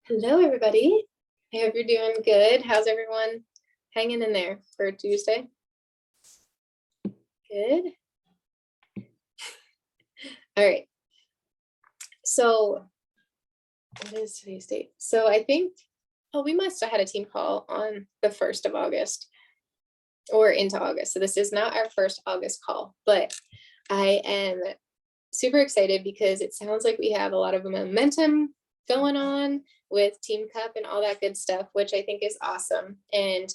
Hello, everybody. I hope you're doing good. How's everyone hanging in there for Tuesday? Good. All right. So, what is today's date? So, I think, we must have had a team call on the 1st of August or into August. So, this is not our first August call, but I am super excited because it sounds like we have a lot of momentum going on with Team Cup and all that good stuff, which I think is awesome. And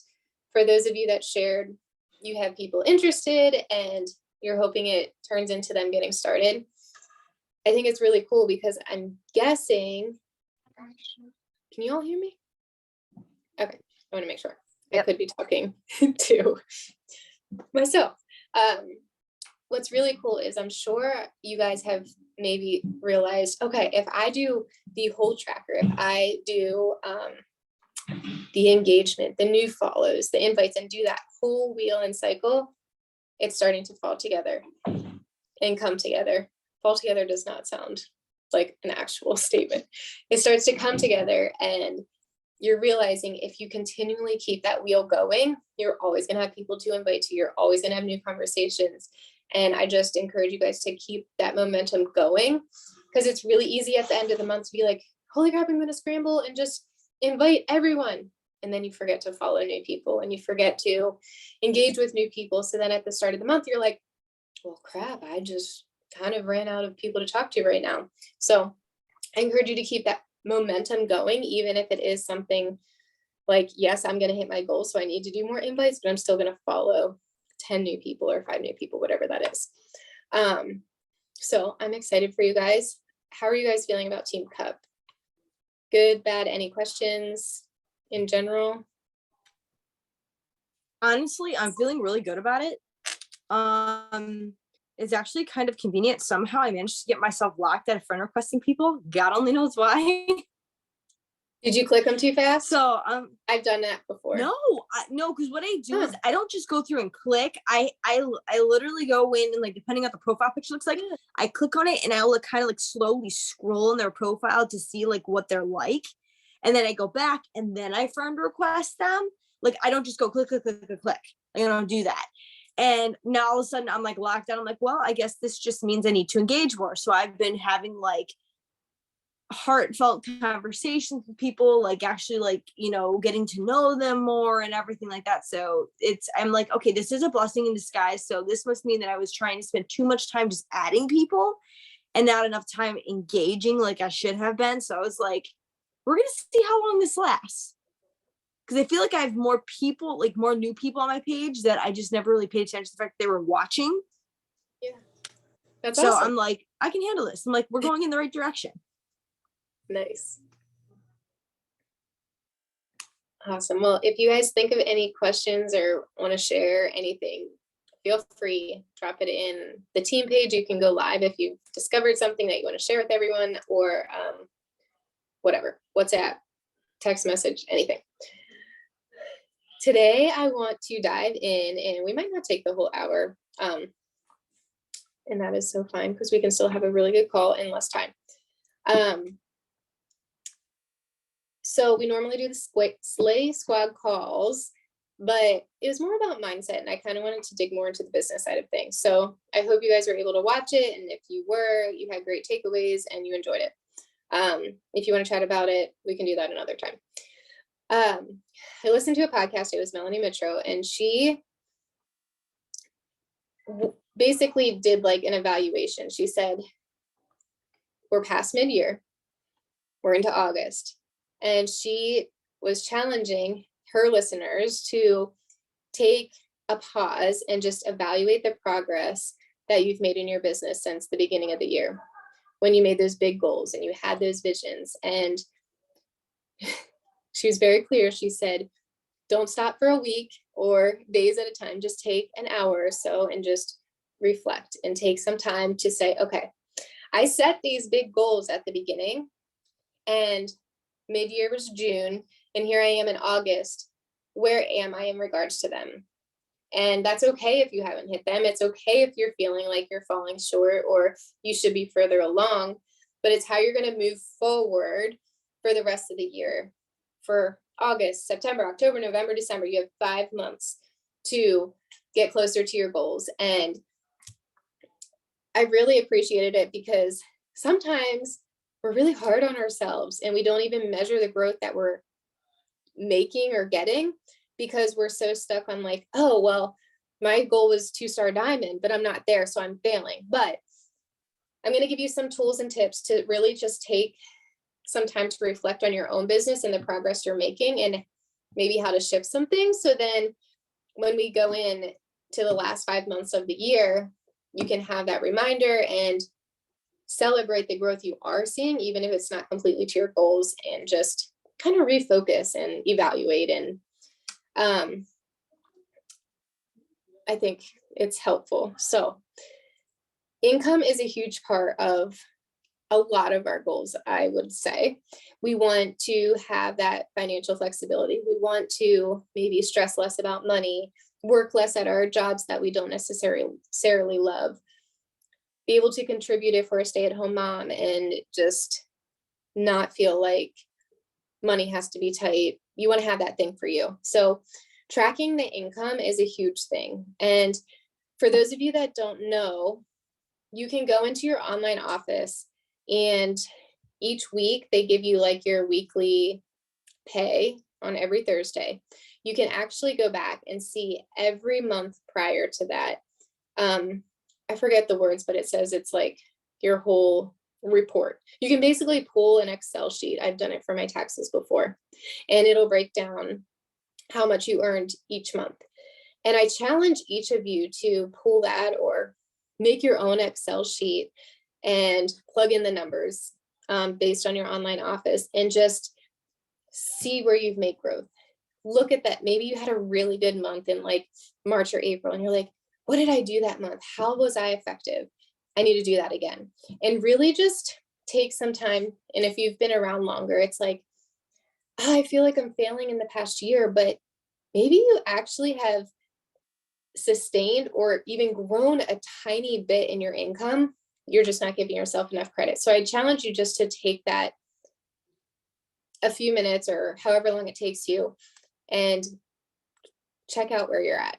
for those of you that shared, you have people interested and you're hoping it turns into them getting started. I think it's really cool because I'm guessing, can you all hear me? Okay, I want to make sure. Yep. I could be talking to myself. What's really cool is I'm sure you guys have maybe realized, okay, if I do the whole tracker, if I do the engagement, the new follows, the invites, and do that whole wheel and cycle, it's starting to fall together and come together. Fall together does not sound like an actual statement. It starts to come together and you're realizing if you continually keep that wheel going, you're always going to have people to invite to, you're always going to have new conversations. And I just encourage you guys to keep that momentum going because it's really easy at the end of the month to be like, holy crap, I'm going to scramble and just invite everyone. And then you forget to follow new people and you forget to engage with new people. So then at the start of the month, you're like, well, crap, I just kind of ran out of people to talk to right now. So I encourage you to keep that momentum going, even if it is something like, yes, I'm going to hit my goal, so I need to do more invites, but I'm still going to follow 10 new people or 5 new people, whatever that is. So I'm excited for you guys. How are you guys feeling about Team Cup? Good, bad, any questions in general? Honestly, I'm feeling really good about it. It's actually kind of convenient. Somehow I managed to get myself locked at a friend requesting people. God only knows why. Did you click them too fast? So I've done that before. No, because what I do is I don't just go through and click. I literally go in and, like, depending on what the profile picture looks like, I click on it and I'll kind of like slowly scroll in their profile to see like what they're like, and then I go back and then I friend request them. Like, I don't just go click. Like, I don't do that. And now all of a sudden I'm like locked down. I'm like, well, I guess this just means I need to engage more. So I've been having like heartfelt conversations with people, like actually like, getting to know them more and everything like that. So I'm like, okay, this is a blessing in disguise. So this must mean that I was trying to spend too much time just adding people and not enough time engaging like I should have been. So I was like, we're going to see how long this lasts. Because I feel like I have more people, like more new people on my page that I just never really paid attention to the fact they were watching. Yeah. That's so awesome. I'm like, I can handle this. I'm like, we're going in the right direction. Nice. Awesome. Well, if you guys think of any questions or want to share anything, feel free, drop it in the team page. You can go live if you've discovered something that you want to share with everyone, or whatever, WhatsApp, text message, anything. Today, I want to dive in, and we might not take the whole hour, and that is so fine because we can still have a really good call in less time. So we normally do the Slay Squad calls, but it was more about mindset, and I kind of wanted to dig more into the business side of things. So I hope you guys were able to watch it, and if you were, you had great takeaways and you enjoyed it. If you want to chat about it, we can do that another time. I listened to a podcast. It was Melanie Mitro, and she basically did like an evaluation. She said, we're past mid-year, we're into August, and she was challenging her listeners to take a pause and just evaluate the progress that you've made in your business since the beginning of the year, when you made those big goals and you had those visions. And she was very clear. She said, don't stop for a week or days at a time. Just take an hour or so and just reflect and take some time to say, okay, I set these big goals at the beginning, and mid-year was June, and here I am in August. Where am I in regards to them? And that's okay if you haven't hit them. It's okay if you're feeling like you're falling short or you should be further along, but it's how you're going to move forward for the rest of the year. For August, September, October, November, December, you have 5 months to get closer to your goals. And I really appreciated it because sometimes we're really hard on ourselves and we don't even measure the growth that we're making or getting because we're so stuck on like, oh, well, my goal was 2-star diamond, but I'm not there, so I'm failing. But I'm going to give you some tools and tips to really just take some time to reflect on your own business and the progress you're making and maybe how to shift some things. So then when we go in to the last 5 months of the year, you can have that reminder and celebrate the growth you are seeing, even if it's not completely to your goals, and just kind of refocus and evaluate. And I think it's helpful. So income is a huge part of a lot of our goals, I would say. We want to have that financial flexibility. We want to maybe stress less about money, work less at our jobs that we don't necessarily love, be able to contribute if we're a stay-at-home mom and just not feel like money has to be tight. You want to have that thing for you. So tracking the income is a huge thing. And for those of you that don't know, you can go into your online office and each week they give you like your weekly pay on every Thursday. You can actually go back and see every month prior to that. I forget the words, but it says it's like your whole report. You can basically pull an Excel sheet. I've done it for my taxes before, and it'll break down how much you earned each month. And I challenge each of you to pull that or make your own Excel sheet and plug in the numbers based on your online office and just see where you've made growth. Look at that. Maybe you had a really good month in like March or April and you're like, what did I do that month? How was I effective? I need to do that again. And really just take some time. And if you've been around longer, it's like, oh, I feel like I'm failing in the past year, but maybe you actually have sustained or even grown a tiny bit in your income. You're just not giving yourself enough credit. So I challenge you just to take that a few minutes or however long it takes you and check out where you're at.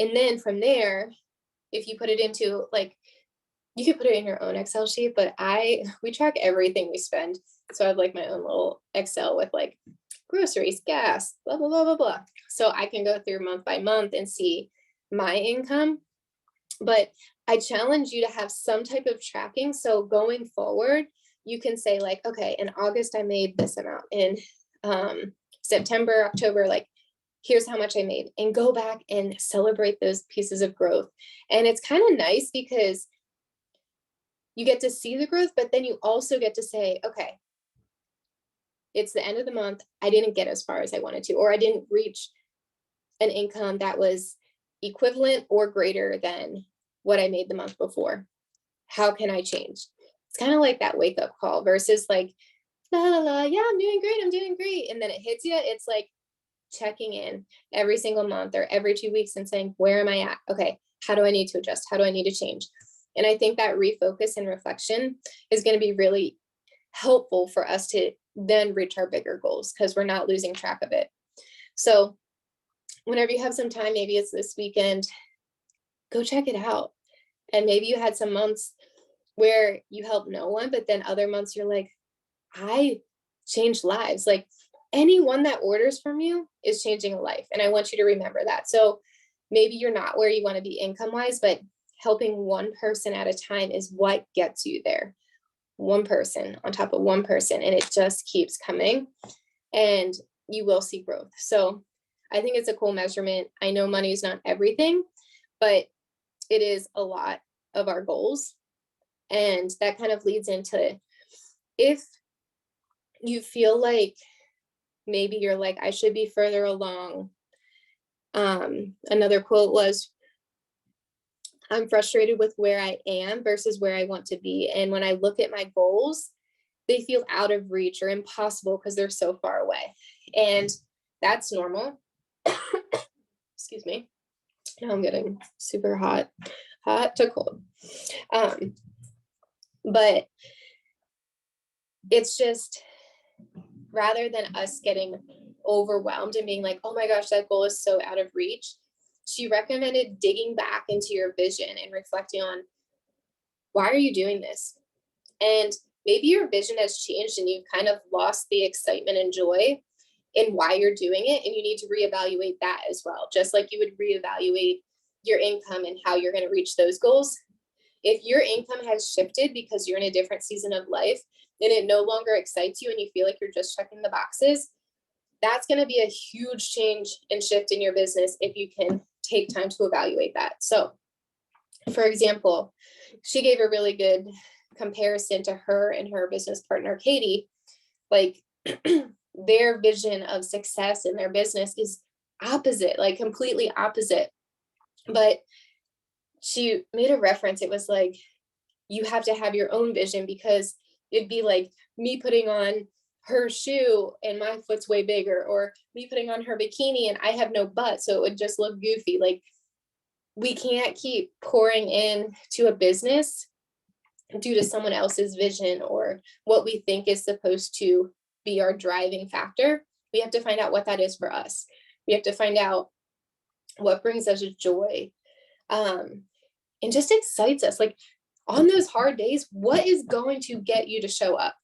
And then from there, if you put it into like, you could put it in your own Excel sheet, but we track everything we spend. So I have like my own little Excel with like groceries, gas, blah, blah, blah, blah, blah. So I can go through month by month and see my income. But I challenge you to have some type of tracking. So going forward, you can say like, okay, in August, I made this amount. In September, October, like, here's how much I made, and go back and celebrate those pieces of growth. And it's kind of nice because you get to see the growth, but then you also get to say, okay, it's the end of the month. I didn't get as far as I wanted to, or I didn't reach an income that was equivalent or greater than what I made the month before. How can I change? It's kind of like that wake up call versus like, la, la, la, yeah, I'm doing great. I'm doing great. And then it hits you. It's like checking in every single month or every 2 weeks and saying, where am I at? Okay, how do I need to adjust? How do I need to change? And I think that refocus and reflection is going to be really helpful for us to then reach our bigger goals because we're not losing track of it. So whenever you have some time, maybe it's this weekend, go check it out. And maybe you had some months where you helped no one, but then other months you're like, I changed lives. Like anyone that orders from you is changing a life. And I want you to remember that. So maybe you're not where you want to be income wise, but helping one person at a time is what gets you there. One person on top of one person, and it just keeps coming and you will see growth. So I think it's a cool measurement. I know money is not everything, but it is a lot of our goals. And that kind of leads into if you feel like maybe you're like, I should be further along. Another quote was, I'm frustrated with where I am versus where I want to be. And when I look at my goals, they feel out of reach or impossible because they're so far away. And that's normal. Excuse me. Now I'm getting super hot to cold. But it's just, rather than us getting overwhelmed and being like, oh my gosh, that goal is so out of reach, she recommended digging back into your vision and reflecting on, why are you doing this? And maybe your vision has changed and you've kind of lost the excitement and joy in why you're doing it. And you need to reevaluate that as well, just like you would reevaluate your income and how you're going to reach those goals. If your income has shifted because you're in a different season of life and it no longer excites you and you feel like you're just checking the boxes, that's going to be a huge change and shift in your business if you can take time to evaluate that. So, for example, she gave a really good comparison to her and her business partner, Katie. Like their vision of success in their business is opposite, like completely opposite. But she made a reference. It was like, you have to have your own vision, because it'd be like me putting on her shoe and my foot's way bigger, or me putting on her bikini and I have no butt, so it would just look goofy. Like, we can't keep pouring in to a business due to someone else's vision or what we think is supposed to be our driving factor. We have to find out what that is for us. We have to find out what brings us joy, and just excites us. Like, on those hard days, what is going to get you to show up?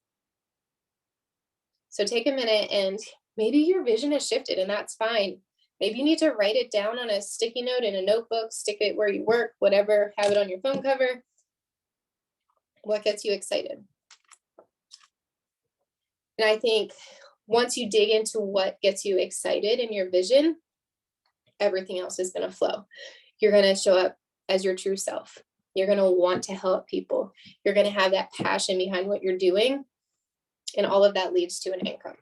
So take a minute, and maybe your vision has shifted, and that's fine. Maybe you need to write it down on a sticky note in a notebook, stick it where you work, whatever, have it on your phone cover. What gets you excited? And I think once you dig into what gets you excited in your vision, everything else is going to flow. You're going to show up as your true self. You're going to want to help people. You're going to have that passion behind what you're doing. And all of that leads to an income.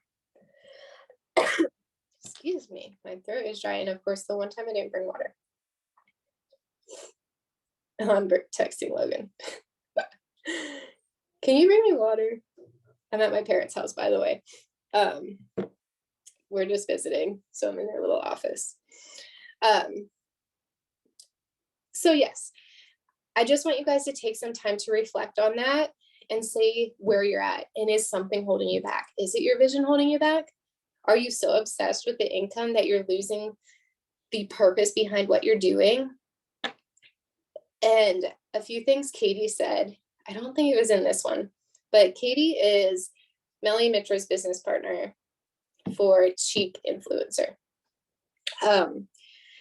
Excuse me, my throat is dry. And of course, the one time I didn't bring water. I'm texting Logan. Can you bring me water? I'm at my parents' house, by the way. We're just visiting, so I'm in their little office. So yes, I just want you guys to take some time to reflect on that and say where you're at. And is something holding you back? Is it your vision holding you back? Are you so obsessed with the income that you're losing the purpose behind what you're doing? And a few things Katie said, I don't think it was in this one, but Katie is Melanie Mitra's business partner for Cheek Influencer.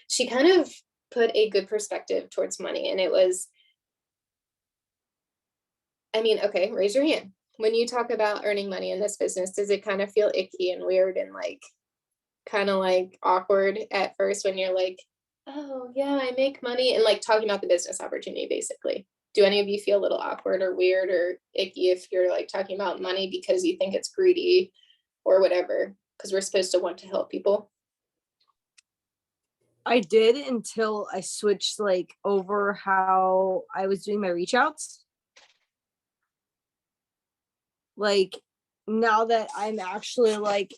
She kind of put a good perspective towards money, and it was, I mean, okay, raise your hand. When you talk about earning money in this business, does it kind of feel icky and weird and like kind of like awkward at first when you're like, oh yeah, I make money, and like talking about the business opportunity basically? Do any of you feel a little awkward or weird or icky if you're like talking about money because you think it's greedy or whatever? Because we're supposed to want to help people. I did until I switched like over how I was doing my reach outs. Like, now that I'm actually like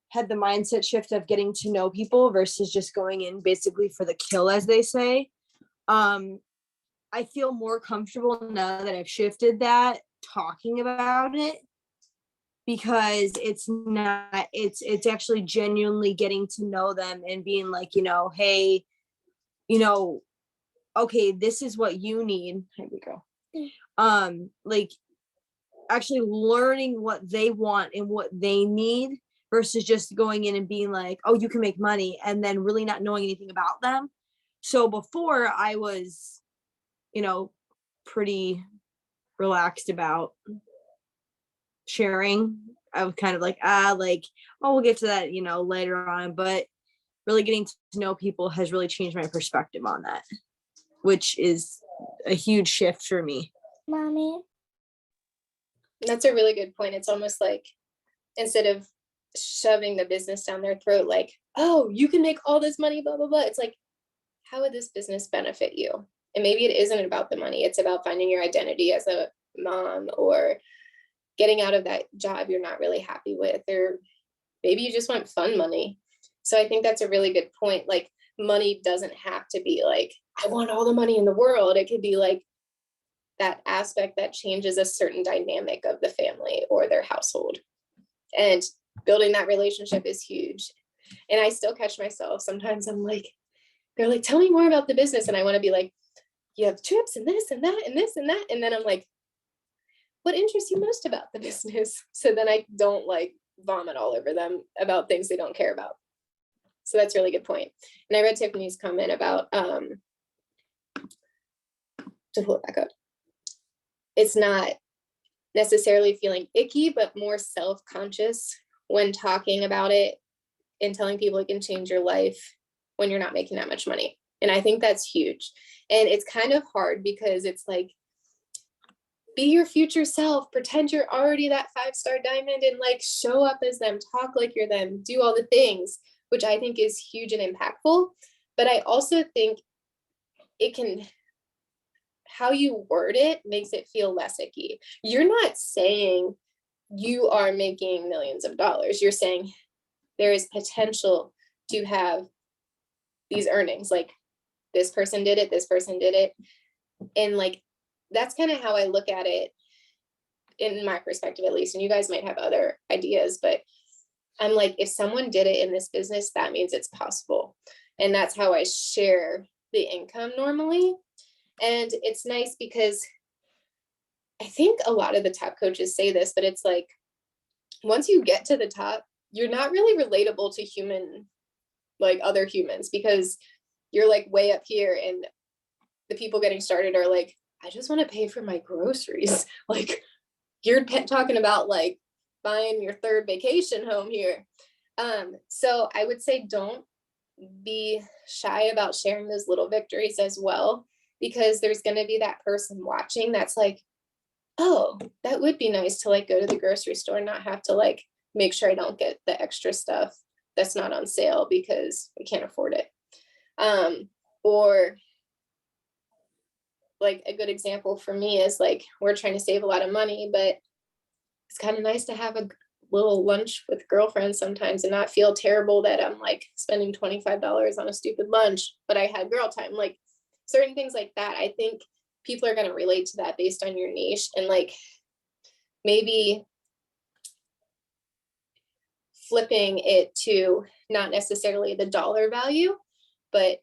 had the mindset shift of getting to know people versus just going in basically for the kill, as they say. I feel more comfortable now that I've shifted that, talking about it, because it's not, it's actually genuinely getting to know them and being like, hey, okay, this is what you need. Here we go. Like actually learning what they want and what they need versus just going in and being like, oh, you can make money, and then really not knowing anything about them. So before I was, pretty relaxed about sharing. I was kind of like, oh, we'll get to that, later on. But really getting to know people has really changed my perspective on that, which is a huge shift for me. Mommy. That's a really good point. It's almost like instead of shoving the business down their throat, like, oh, you can make all this money, blah, blah, blah. It's like, how would this business benefit you? And maybe it isn't about the money. It's about finding your identity as a mom, or getting out of that job you're not really happy with, or maybe you just want fun money. So I think that's a really good point. Like, money doesn't have to be like, I want all the money in the world. It could be like that aspect that changes a certain dynamic of the family or their household. And building that relationship is huge. And I still catch myself. Sometimes I'm like, they're like, tell me more about the business. And I want to be like, you have trips and this and that and this and that. And then I'm like, what interests you most about the business? So then I don't like vomit all over them about things they don't care about. So that's a really good point. And I read Tiffany's comment about, to pull it back up, it's not necessarily feeling icky, but more self-conscious when talking about it and telling people it can change your life when you're not making that much money. And I think that's huge. And it's kind of hard because it's like, be your future self, pretend you're already that 5-star diamond and like show up as them, talk like you're them, do all the things, which I think is huge and impactful. But I also think it can, how you word it makes it feel less icky. You're not saying you are making millions of dollars. You're saying there is potential to have these earnings. Like this person did it, this person did it. And like, that's kind of how I look at it in my perspective, at least. And you guys might have other ideas, but I'm like, if someone did it in this business, that means it's possible. And that's how I share the income normally. And it's nice because I think a lot of the top coaches say this, but it's like, once you get to the top, you're not really relatable to like other humans, because you're like way up here and the people getting started are like, I just want to pay for my groceries. Like you're talking about like buying your 3rd vacation home here. So I would say don't be shy about sharing those little victories as well, because there's going to be that person watching that's like, oh, that would be nice to like go to the grocery store and not have to like make sure I don't get the extra stuff that's not on sale because we can't afford it. Or like a good example for me is like, we're trying to save a lot of money, but it's kind of nice to have a little lunch with girlfriends sometimes and not feel terrible that I'm like spending $25 on a stupid lunch, but I had girl time. Like certain things like that. I think people are going to relate to that based on your niche, and like maybe flipping it to not necessarily the dollar value, but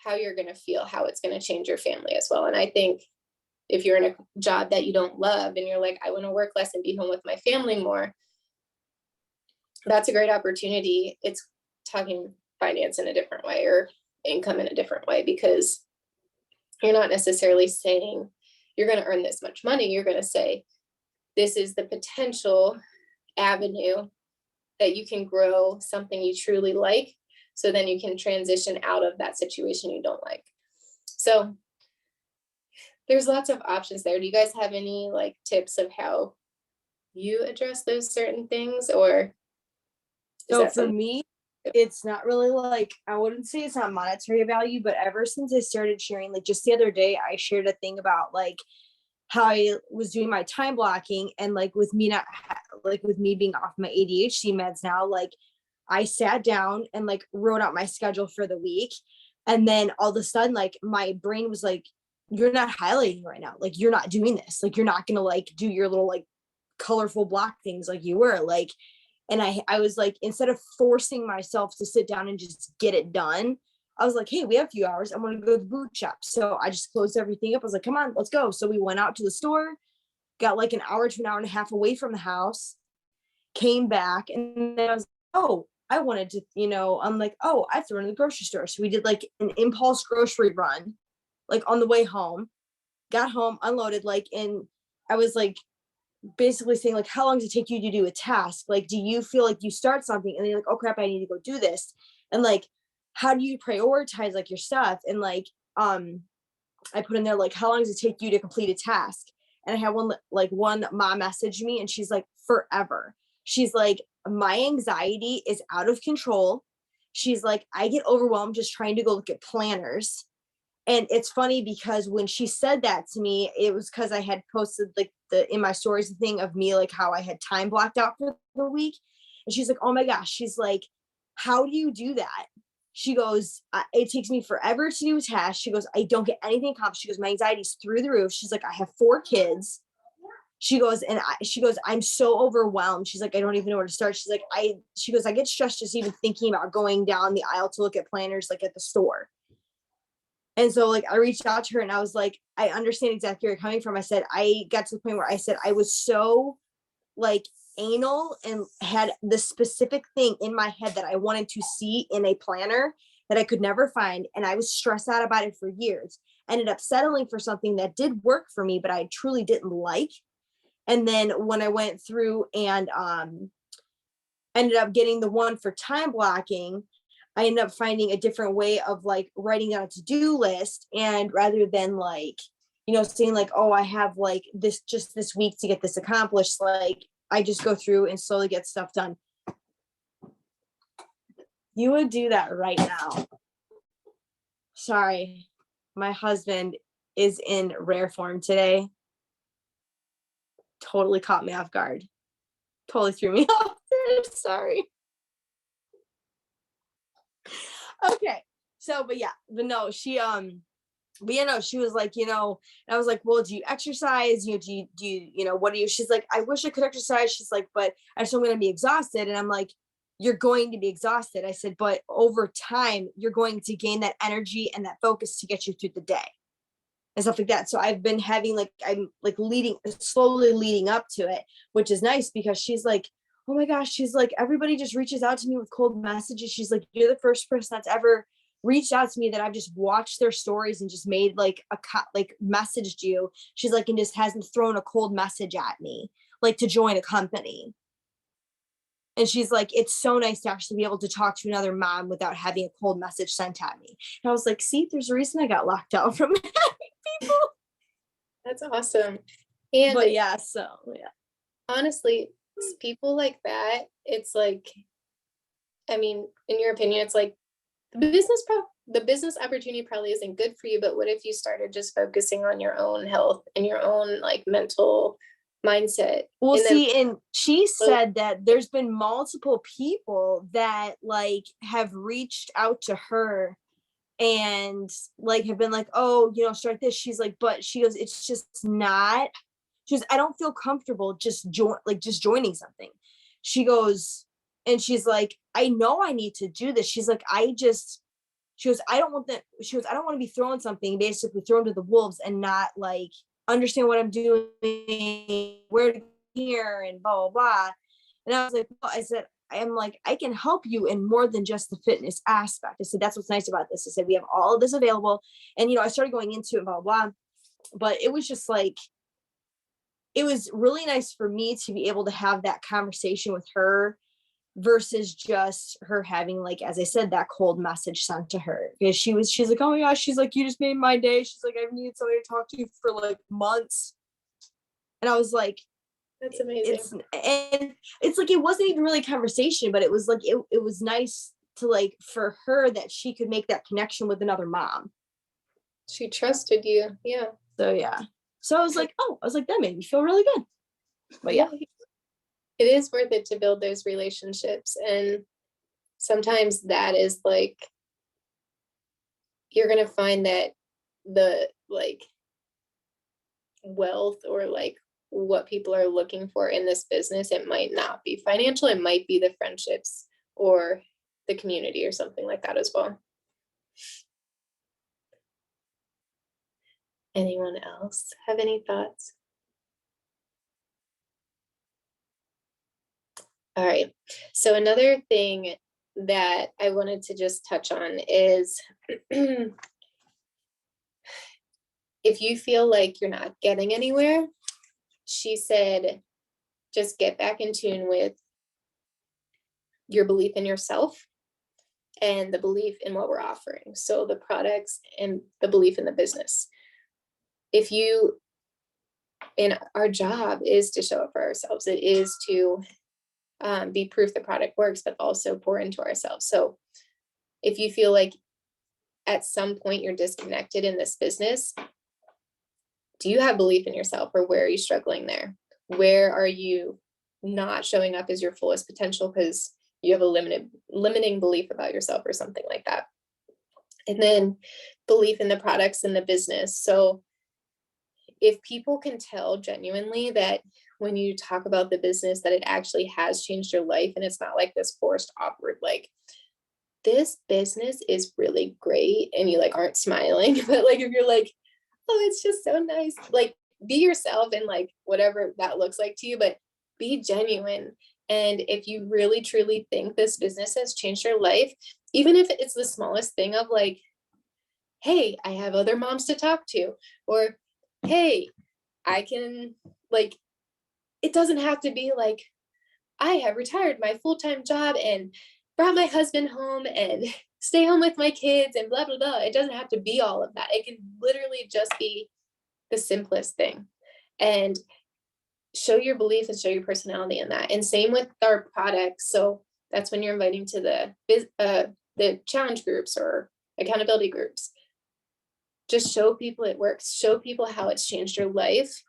how you're going to feel, how it's going to change your family as well. And I think if you're in a job that you don't love and you're like, I want to work less and be home with my family more, that's a great opportunity. It's talking finance in a different way or income in a different way, because you're not necessarily saying you're going to earn this much money. You're going to say, this is the potential avenue that you can grow something you truly like. So then you can transition out of that situation you don't like. So there's lots of options there. Do you guys have any like tips of how you address those certain things, or So for me, it's not really like, I wouldn't say it's not monetary value, but ever since I started sharing, like just the other day, I shared a thing about like how I was doing my time blocking, and like with me not like with me being off my ADHD meds now, like I sat down and like wrote out my schedule for the week. And then all of a sudden, like my brain was like, you're not highlighting right now. Like you're not doing this. Like you're not going to like do your little like colorful block things like you were like. And I was like, instead of forcing myself to sit down and just get it done, I was like, hey, we have a few hours. I'm going to go to the boot shop. So I just closed everything up. I was like, come on, let's go. So we went out to the store, got like an hour to an hour and a half away from the house, came back, and then I was like, oh, I wanted to, I'm like, oh, I have to run to the grocery store. So we did like an impulse grocery run, like on the way home, got home, unloaded, like, and I was like, basically saying like, how long does it take you to do a task? Like, do you feel like you start something and then you're like, oh crap, I need to go do this? And like, how do you prioritize like your stuff? And like, I put in there, like, how long does it take you to complete a task? And I had one mom message me and she's like, forever. She's like, my anxiety is out of control. She's like, I get overwhelmed just trying to go look at planners. And it's funny because when she said that to me, it was because I had posted like in my stories, the thing of me, like how I had time blocked out for the week. And she's like, oh my gosh, she's like, how do you do that? She goes, it takes me forever to do a task. She goes, I don't get anything accomplished. She goes, my anxiety's through the roof. She's like, I have 4 kids. she goes, I'm so overwhelmed. She's like, I don't even know where to start. She's like, she goes, I get stressed just even thinking about going down the aisle to look at planners, like at the store. And so like I reached out to her and I was like, I understand exactly where you're coming from. I said, I got to the point where I said I was so like anal and had the specific thing in my head that I wanted to see in a planner that I could never find. And I was stressed out about it for years. Ended up settling for something that did work for me, but I truly didn't like. And then when I went through and ended up getting the one for time blocking, I ended up finding a different way of like writing out a to-do list. And rather than like, saying like, oh, I have like this week to get this accomplished, like I just go through and slowly get stuff done. You would do that right now. Sorry, my husband is in rare form today. Totally caught me off guard. Totally threw me off there. Sorry. Okay. So, but no, she was like, and I was like, well, do you exercise? Do you, what do you, she's like, I wish I could exercise. She's like, but I just, I'm going to be exhausted. And I'm like, you're going to be exhausted. I said, but over time, you're going to gain that energy and that focus to get you through the day and stuff like that. So I've been having like, I'm like slowly leading up to it, which is nice because she's like, oh my gosh, she's like, everybody just reaches out to me with cold messages. She's like, you're the first person that's ever reached out to me that I've just watched their stories and just made like messaged you. She's like, and just hasn't thrown a cold message at me, like to join a company. And she's like, it's so nice to actually be able to talk to another mom without having a cold message sent at me. And I was like, see, there's a reason I got locked out from people. That's awesome. And but yeah, honestly, people like that, it's like, I mean, in your opinion, it's like the business opportunity probably isn't good for you, but what if you started just focusing on your own health and your own like mental mindset? Well, and she said that there's been multiple people that like have reached out to her and like have been like, oh, start this. She's like, but she goes, it's just not. She goes, I don't feel comfortable just joining something. She goes, and she's like, I know I need to do this. She's like, she goes, I don't want to be throwing something, basically thrown to the wolves and not like understand what I'm doing, where to here and blah, blah, blah. And I was like, well, I said, I'm like, I can help you in more than just the fitness aspect. I said, that's what's nice about this. I said, we have all of this available. And, I started going into it, blah, blah, blah. But it was just like, it was really nice for me to be able to have that conversation with her versus just her having, like, as I said, that cold message sent to her, because she's like, oh my gosh, she's like, you just made my day. She's like, I've needed somebody to talk to for like months. And I was like, that's amazing. It's like, it wasn't even really a conversation, but it was like, it was nice to like, for her that she could make that connection with another mom. She trusted you. Yeah. So, yeah. So I was like, that made me feel really good. But yeah. It is worth it to build those relationships. And sometimes that is like, you're going to find that the like wealth or like what people are looking for in this business, it might not be financial, it might be the friendships or the community or something like that as well. Anyone else have any thoughts? All right. So another thing that I wanted to just touch on is if you feel like you're not getting anywhere, she said, just get back in tune with your belief in yourself and the belief in what we're offering. So the products and the belief in the business. And our job is to show up for ourselves. It is to be proof the product works, but also pour into ourselves. So if you feel like at some point you're disconnected in this business, do you have belief in yourself, or where are you struggling there? Where are you not showing up as your fullest potential because you have a limiting belief about yourself or something like that? And then belief in the products and the business. So if people can tell genuinely that when you talk about the business that it actually has changed your life, and it's not like this forced awkward, like, this business is really great, and you like aren't smiling, but like if you're like, oh, it's just so nice, like be yourself and like whatever that looks like to you, but be genuine. And if you really truly think this business has changed your life, even if it's the smallest thing of like, hey, I have other moms to talk to, or hey, I can, like, it doesn't have to be like, I have retired my full-time job and brought my husband home and stay home with my kids and blah, blah, blah. It doesn't have to be all of that. It can literally just be the simplest thing. And show your belief and show your personality in that. And same with our products. So that's when you're inviting to the challenge groups or accountability groups. Just show people it works, show people how it's changed your life,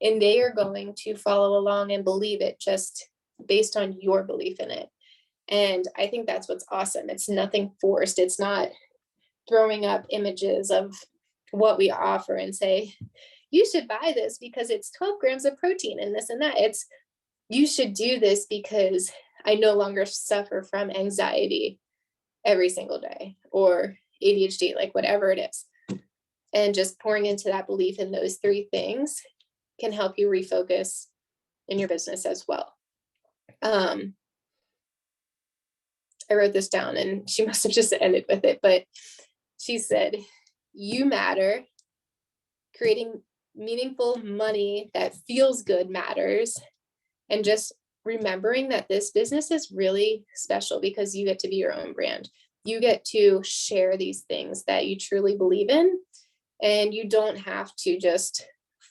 and they are going to follow along and believe it just based on your belief in it. And I think that's what's awesome. It's nothing forced. It's not throwing up images of what we offer and say, you should buy this because it's 12 grams of protein and this and that. It's, you should do this because I no longer suffer from anxiety every single day, or ADHD, like whatever it is. And just pouring into that belief in those three things can help you refocus in your business as well. I wrote this down and she must have just ended with it, but she said, you matter. Creating meaningful money that feels good matters. And just remembering that this business is really special because you get to be your own brand. You get to share these things that you truly believe in, and you don't have to just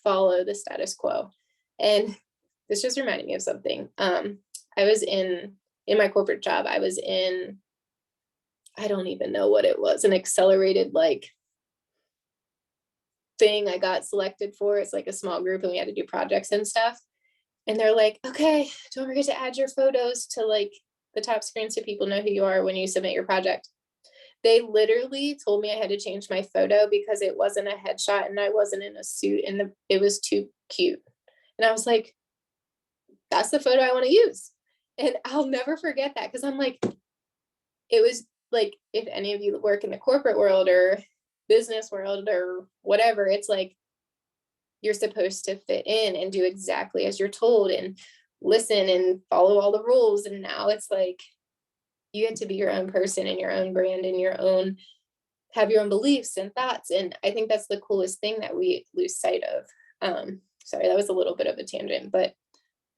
follow the status quo. And this just reminded me of something. I was in my corporate job, I was in, I don't even know what it was, an accelerated like thing I got selected for. It's like a small group and we had to do projects and stuff. And they're like, okay, don't forget to add your photos to like the top screen so people know who you are when you submit your project. They literally told me I had to change my photo because it wasn't a headshot and I wasn't in a suit and it was too cute. And I was like, that's the photo I want to use. And I'll never forget that because I'm like, it was like, if any of you work in the corporate world or business world or whatever, it's like, you're supposed to fit in and do exactly as you're told and listen and follow all the rules. And now it's like, you get to be your own person and your own brand and your own, have your own beliefs and thoughts. And I think that's the coolest thing that we lose sight of. Sorry, that was a little bit of a tangent, but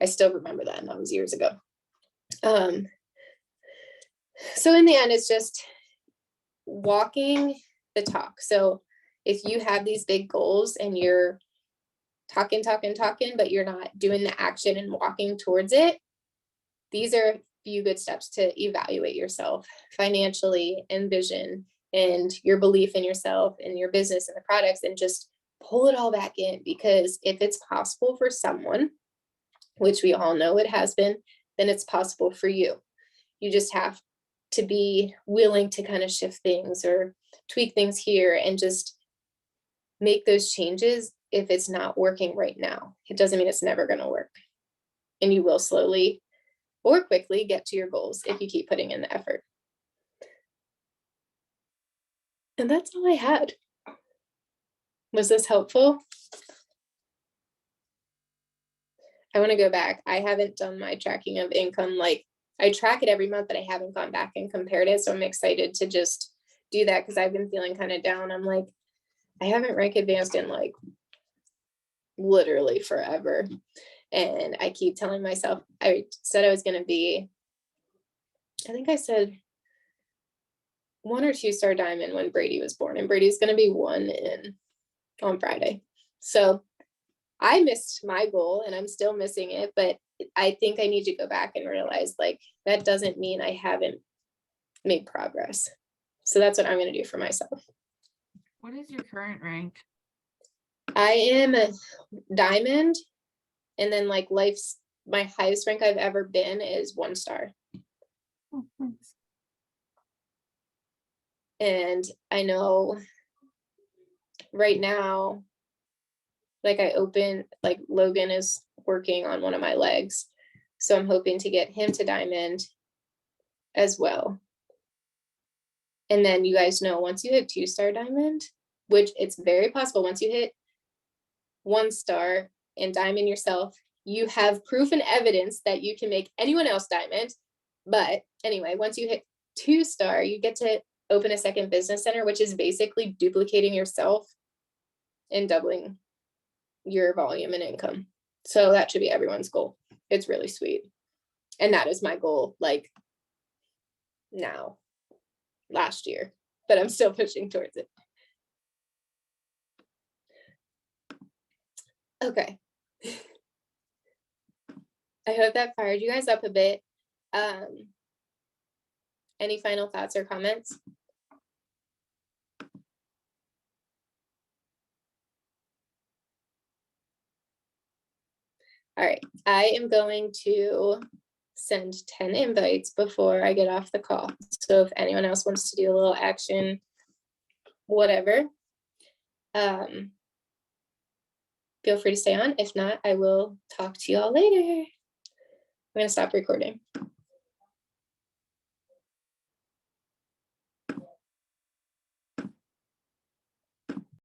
I still remember that, and that was years ago. So in the end, it's just walking the talk. So if you have these big goals and you're talking, but you're not doing the action and walking towards it, these are a few good steps to evaluate yourself financially and vision and your belief in yourself and your business and the products, and just pull it all back in. Because if it's possible for someone, which we all know it has been, then it's possible for you. You just have to be willing to kind of shift things or tweak things here and just make those changes. If it's not working right now, it doesn't mean it's never going to work. And you will slowly or quickly get to your goals if you keep putting in the effort. And that's all I had. Was this helpful? I want to go back. I haven't done my tracking of income. Like, I track it every month, but I haven't gone back and compared it. So I'm excited to just do that because I've been feeling kind of down. I'm like, I haven't rank advanced in like literally forever. And I keep telling myself, I said I was going to be, I think I said 1 or 2 star diamond when Brady was born, and Brady's going to be 1 on Friday. So I missed my goal and I'm still missing it, but I think I need to go back and realize like that doesn't mean I haven't made progress. So that's what I'm going to do for myself. What is your current rank? I am a diamond, and then like life's, my highest rank I've ever been is 1 star. Oh, thanks. And I know right now, Like Logan is working on one of my legs. So I'm hoping to get him to diamond as well. And then you guys know, once you hit 2-star diamond, which it's very possible, once you hit 1-star and diamond yourself, you have proof and evidence that you can make anyone else diamond. But anyway, once you hit 2-star, you get to open a second business center, which is basically duplicating yourself and doubling your volume and income. So that should be everyone's goal. It's really sweet. And that is my goal, like now, last year, but I'm still pushing towards it. Okay. I hope that fired you guys up a bit. Any final thoughts or comments? All right, I am going to send 10 invites before I get off the call. So if anyone else wants to do a little action, whatever, feel free to stay on. If not, I will talk to y'all later. I'm gonna stop recording.